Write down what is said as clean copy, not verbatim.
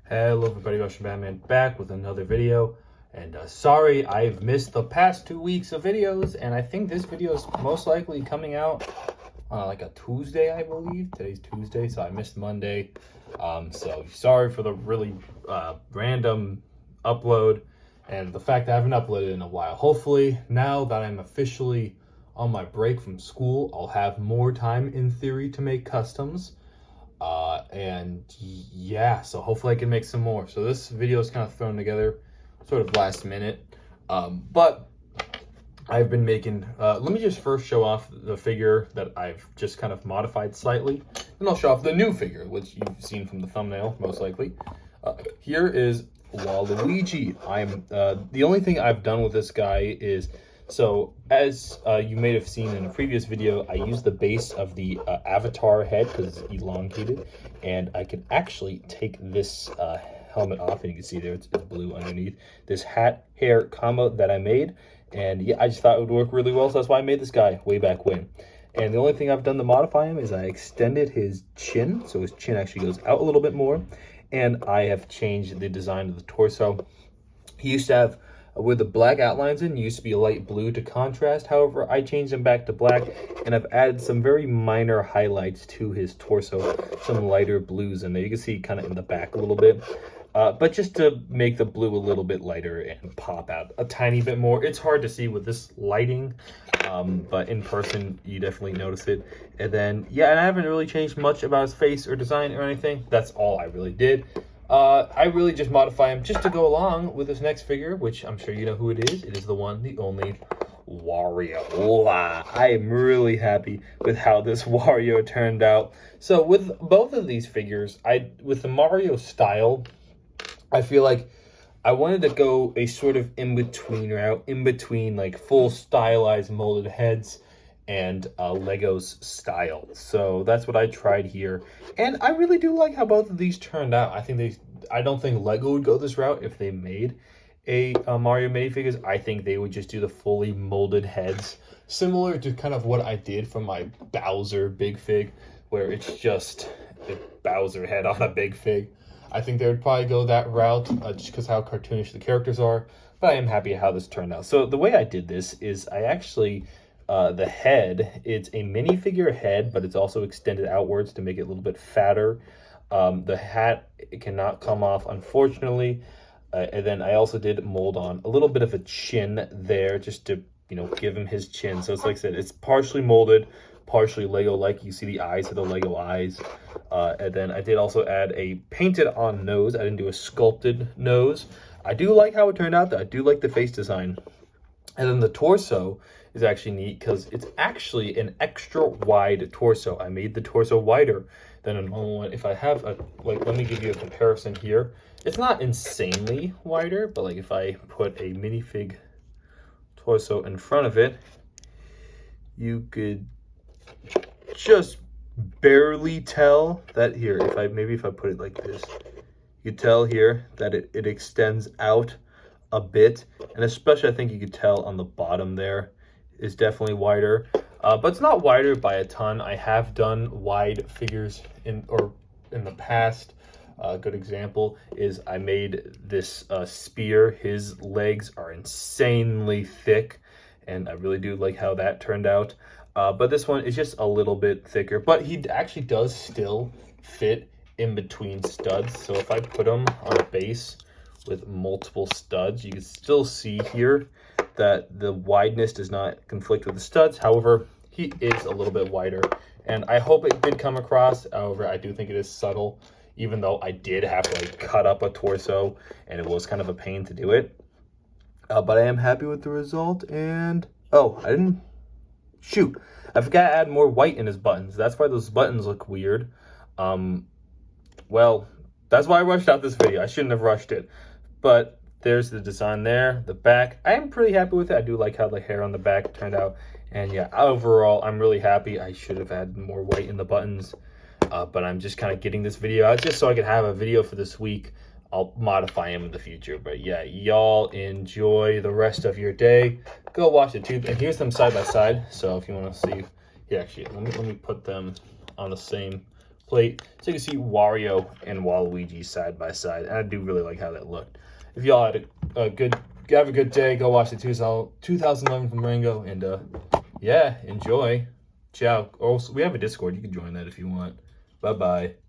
Hello everybody, Russian Batman back with another video. And sorry, I've missed the past 2 weeks of videos, and I think this video is most likely coming out on like a Tuesday, I believe. Today's Tuesday, so I missed Monday. So sorry for the really random upload and the fact that I haven't uploaded in a while. Hopefully, now that I'm officially on my break from school, I'll have more time in theory to make customs. And yeah, so hopefully I can make some more. So this video is kind of thrown together sort of last minute, but I've been making, let me just first show off the figure that I've just kind of modified slightly, and I'll show off the new figure, which you've seen from the thumbnail, most likely. Here is Waluigi. The only thing I've done with this guy is, so as you may have seen in a previous video, I used the base of the avatar head because it's elongated, and I can actually take this helmet off, and you can see there it's blue underneath. This hat hair combo that I made, and yeah, I just thought it would work really well, so that's why I made this guy way back when. And the only thing I've done to modify him is I extended his chin, so his chin actually goes out a little bit more, and I have changed the design of the torso. He used to have, with the black outlines in, used to be a light blue to contrast. However, I changed him back to black, and I've added some very minor highlights to his torso, some lighter blues in there. You can see kind of in the back a little bit, but just to make the blue a little bit lighter and pop out a tiny bit more. It's hard to see with this lighting, but in person you definitely notice it. And then yeah, and I haven't really changed much about his face or design or anything. That's all I really did. I really just modify him just to go along with this next figure, which I'm sure you know who it is. It is the one, the only Wario. I am really happy with how this Wario turned out. So with both of these figures, with the Mario style, I feel like I wanted to go a sort of in-between route, in between like full stylized molded heads and Lego's style. So that's what I tried here, and I really do like how both of these turned out. I don't think Lego would go this route if they made a Mario minifigures. I think they would just do the fully molded heads, similar to kind of what I did for my Bowser big fig, where it's just a Bowser head on a big fig. I think they would probably go that route just because how cartoonish the characters are, but I am happy how this turned out. So the way I did this is I actually, the head, it's a minifigure head, but it's also extended outwards to make it a little bit fatter. The hat, it cannot come off, unfortunately. And then I also did mold on a little bit of a chin there just to, give him his chin. So it's like I said, it's partially molded, partially Lego-like. You see the eyes are the Lego eyes. And then I did also add a painted on nose. I didn't do a sculpted nose. I do like how it turned out, though. I do like the face design. And then the torso is actually neat because it's actually an extra wide torso. I made the torso wider than a normal one. If I have let me give you a comparison here. It's not insanely wider, but like if I put a minifig torso in front of it, you could just barely tell that here. If I put it like this, you could tell here that it extends out a bit, and especially I think you could tell on the bottom there is definitely wider, but it's not wider by a ton. I have done wide figures in the past. A good example is I made this spear. His legs are insanely thick, and I really do like how that turned out. But this one is just a little bit thicker, but he actually does still fit in between studs. So if I put him on a base with multiple studs, you can still see here that the wideness does not conflict with the studs. However, he is a little bit wider, and I hope it did come across. However, I do think it is subtle, even though I did have to cut up a torso, and it was kind of a pain to do it. But I am happy with the result, and oh, I forgot to add more white in his buttons. That's why those buttons look weird. Well, that's why I rushed out this video. I shouldn't have rushed it. But there's the design there, the back. I am pretty happy with it. I do like how the hair on the back turned out. And yeah, overall, I'm really happy. I should have added more white in the buttons. But I'm just kind of getting this video out just so I can have a video for this week. I'll modify him in the future. But yeah, y'all enjoy the rest of your day. Go watch the tube. And here's them side by side. So if you want to see, yeah, actually, let me put them on the same plate, so you can see Wario and Waluigi side by side. And I do really like how that looked. If y'all had have a good day, go watch the 2011 from Rango, and yeah, enjoy. Ciao. Also, we have a Discord. You can join that if you want. Bye bye.